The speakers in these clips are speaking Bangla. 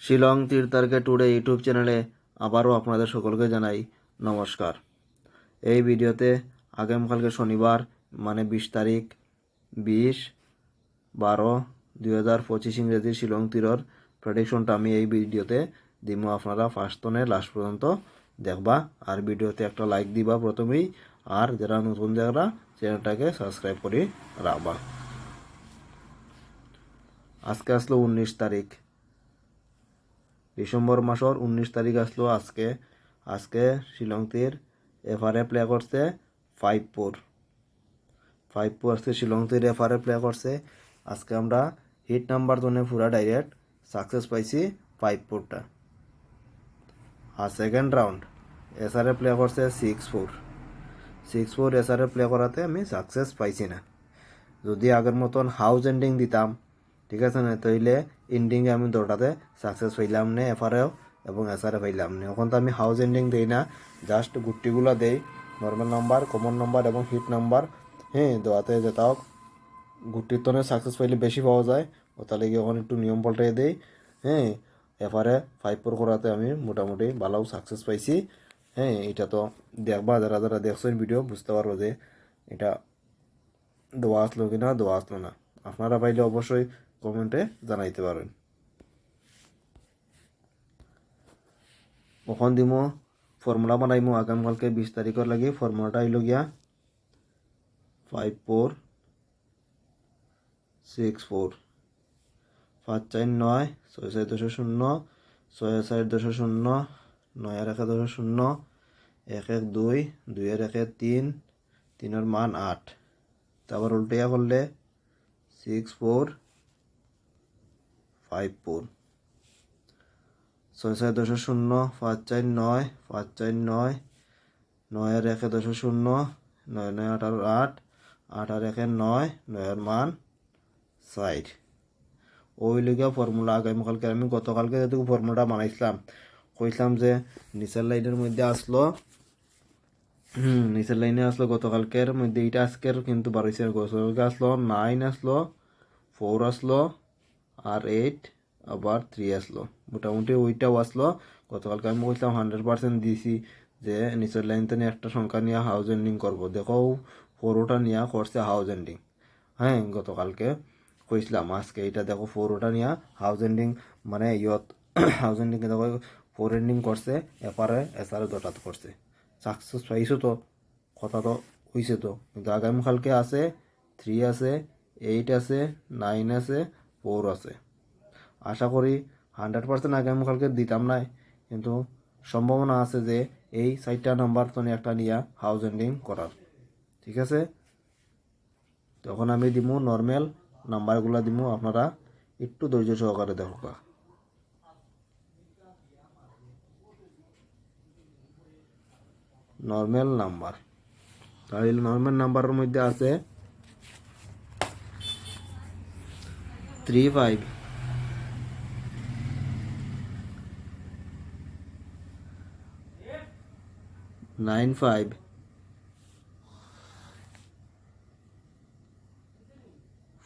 শিলং তীর্থার্কে টুডে ইউটিউব চ্যানেলে আবারও আপনাদের সকলকে জানাই নমস্কার। এই ভিডিওতে আগামীকালকে শনিবার মানে 20 তারিখ 20/12/2025 ইংরেজি শিলং তীরর প্রেডিকশনটা আমি এই ভিডিওতে দিমু। আপনারা ফার্স্ট তনে লাস্ট পর্যন্ত দেখবা আর ভিডিওতে একটা লাইক দিবা প্রথমেই, আর যারা নতুন যারা চ্যানেলটাকে সাবস্ক্রাইব করে রাখবা। আজকে আসলো 19 তারিখ ডিসেম্বর মাসের 19 তারিখ আসলো। আজকে শিলং তীর এফআরএ প্লে করছে 5-4 আজকে শিলং তীর এফআরএ প্লে করছে। আজকে আমরা হিট নাম্বার জন্য পুরা ডাইরেক্ট সাকসেস পাইছি 5-4টা। আর সেকেন্ড রাউন্ড এসআরএ প্লে করছে 6-4 এসআরএ প্লে করাতে আমি সাকসেস পাইছি না। যদি আগের মতন হাউস এন্ডিং দিতাম, ঠিক আছে না, তাইলে এন্ডিংয়ে আমি দৌড়াতে সাকসেস পাইলাম না, এফআরএও এবং এসআরএ পাইলাম না। এখন তো আমি হাউস এন্ডিং দিই না, জাস্ট গুটিগুলো দেই, নর্মাল নাম্বার, কমন নাম্বার এবং হিট নাম্বার। দেওয়াতে যেটা হোক গুটির তনে সাকসেস পাইলে বেশি পাওয়া যায়, ও তাহলে গিয়ে ওখানে একটু নিয়ম পাল্টাই দেই। এফআরএ 5-4 করাতে আমি মোটামুটি ভালো সাকসেস পাইছি। এটা তো দেখবা, যারা যারা দেখছেন ভিডিও বুঝতে পারবো যে এটা দোয়া আসলো কিনা, দোয়া আসলো না। আপনারা পাইলে অবশ্যই কমেন্টে জানাইতে পারেন। ওখান দিমো ফর্মুলা বানাইমো আগামীকালকে 20 তারিখের লাগে। ফর্মুলাটা হইল গিয়া 5-4-6-4 5-4-9 6-4-0 6-4-0 9-1-0 1-1-2 2-1-3 3 মান 8। তারপর উল্টিয়া করলে 6-4-5-4 6-4-0 5-4-9 5-4-9 9-1-0 9-9-8 8-1-9 9 মান 60। ওই লিগা ফর্মুলা আগামীকালকে আমি গতকালকে যেটুকু ফর্মুলাটা বানাইছিলাম, কইছিলাম যে নিচের লাইনের মধ্যে আসলো, নিচের লাইনে আসলো গতকালকের মধ্যে, এইটা আজকের কিন্তু বাড়াইছে। গতকালকে আসলো 9 আসলো, 4 আসলো, আর 8 আবার 3 আসলো, মোটামুটি ওইটাও আসলো। গতকালকে আমি বলছিলাম 100% দিছি যে নিচের লাইন থেকে একটা সংখ্যা নিয়ে হাউস এন্ডিং করবো। দেখো 4টা নিয়ে করছে হাউস এন্ডিং। গতকালকে কইছিলাম, আজকে এটা দেখো 4টা নিয়ে হাউস এন্ডিং, মানে হাউস এন্ডিং দেখো 4 এন্ডিং করছে, এপারে এসারে দটাত করছে। সাকসেস পাইছো তো, কথা তো হয়েছে তো। কিন্তু আগামীকালকে আছে 3 আছে, 8 আছে, 9 আছে, 4 আছে। আশা করি 100% আগামীকালকে দিতাম নাই, কিন্তু সম্ভাবনা আছে যে এই 4টা নাম্বার তো একটা নিয়ে হাউস এন্ডিং করার। ঠিক আছে, তখন আমি দিমু নর্মাল নাম্বারগুলো দিমু, আপনারা একটু ধৈর্য সহকারে দেখো। নর্মাল নাম্বার, তাহলে নর্মাল নাম্বারের মধ্যে আছে 3-5 9-5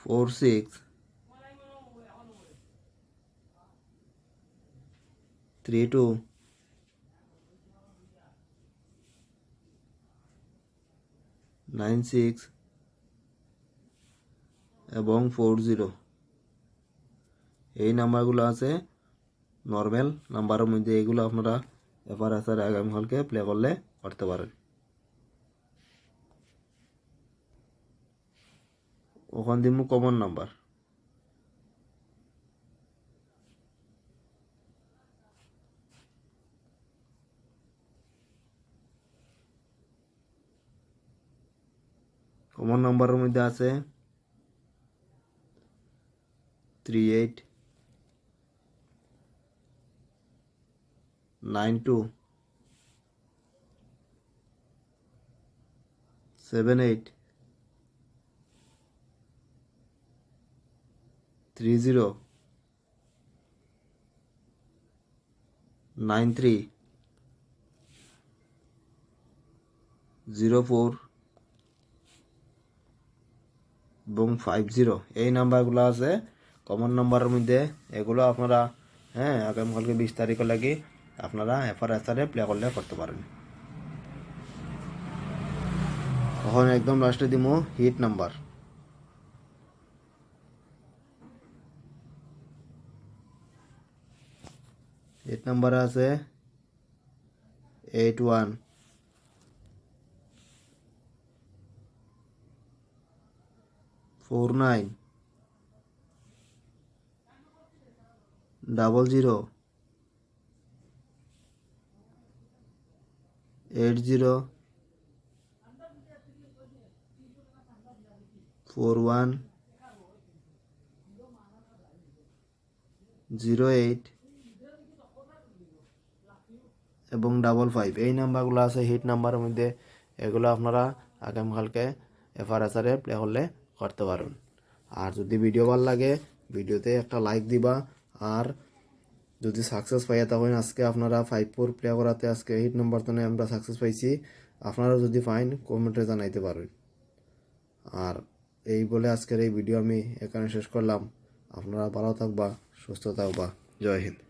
4-6 3-2 9-6 এবং 4-0। এই নাম্বারগুলো আছে নর্মাল নাম্বারের মধ্যে। এইগুলো আপনারা এবার আসার আগামীকালকে প্লে করলে করতে পারেন। ওখান দিমু কমন নাম্বার, কমন নাম্বারের মধ্যে আছে 3-8 9-2 7-8 3-0 9-3 0-4 এবং 5-0। এই নাম্বারগুলো আছে কমন নাম্বারের মধ্যে। এগুলো আপনারা হ্যাঁ, আগামীকালকে 20 তারিখে লাগি আপনারা এফআরএসআরে প্লে করতে পারেন। এখন একদম লাস্টে দিমু হিট নাম্বার। হিট নাম্বারে আছে 81 49 00 80 41 08 এবং 55। এই নাম্বারগুলো আছে হিট নাম্বারের মধ্যে। এগুলো আপনারা আগামীকালকে এফআরএসআরে প্লে করতে পারেন। আর যদি ভিডিও ভালো লাগে ভিডিওতে একটা লাইক দিবা। আর যদি সাকসেস পাইয়া তখন আজকে আপনারা 5-4 প্লে করাতে আজকে হিট নাম্বার তো আমরা সাকসেস পাইছি, আপনারা যদি ফাইন কমেন্টে জানাইতে পারেন। আর এই বলে আজকের এই ভিডিও আমি এখানে শেষ করলাম। আপনারা ভালো থাকবা, সুস্থ থাকবা। জয় হিন্দ।